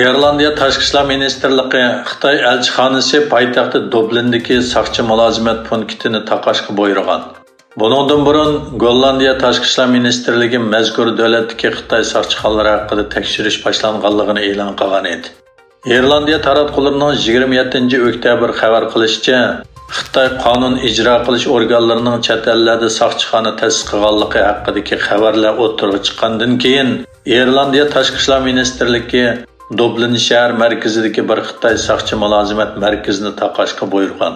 İrlandiya Tashqi ishlar ministrligi Xitoy elchixonasi poytaxti Dublindagi soqchi mulozimat punktini taqashga buyurgan. Buningdan burun Gollandiya Tashqi ishlar ministrligi mazkur davlatdagi Xitoy soqchixonalari haqida tekshirish boshlanganligini e'lon qilgan edi. İrlandiya taratqullarining 27 oktyabr xabar qilishicha, Xitoy qonun ijro qilish organlarining chet ellarda soqchixona ta'sis qilganligi haqidagi xabarlar o'tirib chiqqandan keyin İrlandiya Tashqi ishlar ministrligi Dublin shahar markazidagi bir Xitoy soqchi mulozimat markazini taqashga buyurgan.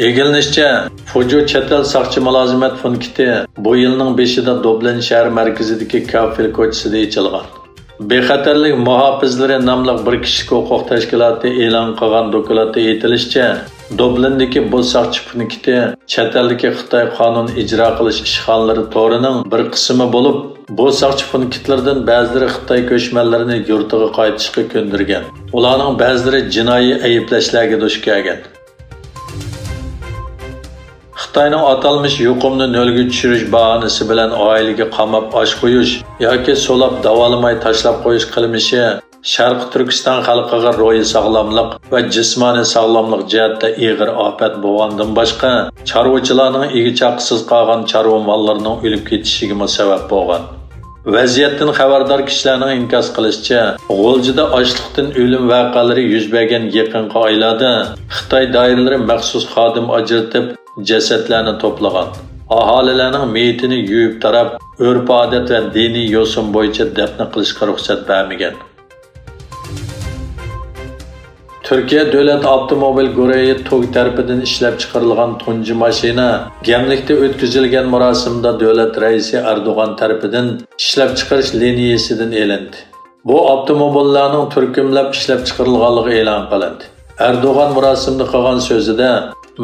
Egilishicha, Fuju Chetel soqchi mulozimat punkti bu yilning 5-ida Dublin shahar markazidagi Kafil ko'chasida ochilgan. Bexatarlik muhofizlari nomli bir kishilik huquq tashkiloti e'lon qilgan dokladda aytilishicha, Dublindagi bu soqchi punkti Cheteldagi Xitoy qonun ijro qilish ishxonalari to'rining bir qismi bo'lib, bu soqchi punktlardan ba'zilari Xitoy ko'chmanlarini yurtiga qaytishga ko'ndirgan. Ularning ba'zilari jinoiy ayblashlarga duch kelgan. Xitoyning atalmış yuqumni nolga tushirish bahonasi bilan oilaga qamab osh qo'yish yoki so'lab davolamay tashlab qo'yish qilmishi Sharq Turkiston xalqiga ro'yi sog'lomlik va jismoniy sog'lomlik jihatda ig'ir ofat bo'lgandan boshqa, chorvachilarning egi-chaqisiz qolgan chorva mollarining o'lib ketishiga sabab bo'lgan. Vaziyatdan xabardor kishilarning inkos qilishicha, G'o'ljida ochliqdan o'lim voqealari yuz bergan yaqinqi oylarda Xitoy doiralari maxsus xodim ajratib jasadlarni to'plagan. Aholilarning meyitini yuvib tarab, urf-odat va diniy yo'sin bo'yicha dafn qilishga ruxsat bermagan. Türkiye Davlat Avtomobil guruhi TOG tarafidan ishlab chiqarilgan tunji mashina Gemlikda o'tkazilgan marosimda davlat raisi Erdo'g'an tarafidan ishlab chiqarish liniyasidan elindi. Bu avtomobillarning turkumlab ishlab chiqarilganligi e'lon qilindi. Erdo'g'an marosimda qilgan so'zida,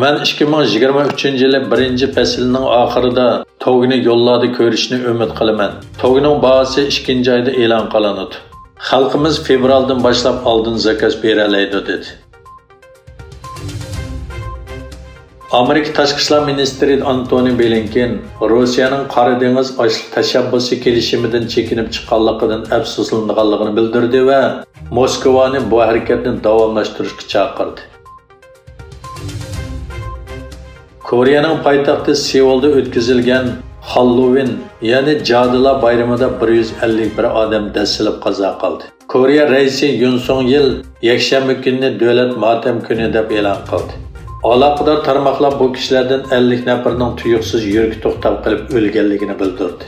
"Men 2023-yil 1-faslning oxirida TOG'ni yo'llarda ko'rishni umid qilaman. TOG'ning bahosi 2-oyda e'lon qilinadi. Xalqimiz fevraldan boshlab oldin zakaz beralaydi" dedi. Amerika Tashqi ishlar ministri Antony Blinken Rossiyaning Qora dengiz ochliq tashabbusi kelishimidan chekinib chiqqanligidan afsuslanganligini bildirdi va Moskvani bu harakatni davomlashtirishga chaqirdi. Koreyaning poytaxti Seulda o'tkazilgan Halloween, ya'ni Jodilar bayramida 151 odam dasilib qazo qildi. Koreya raisi Yoon Sung-yeol yakshanba kunni davlat motam kuni deb e'lon qildi. Aloqador tarmoqlar bu kishilardan 50 nafarning tuyuqsiz yuragi to'xtab qilib o'lganligini bildirdi.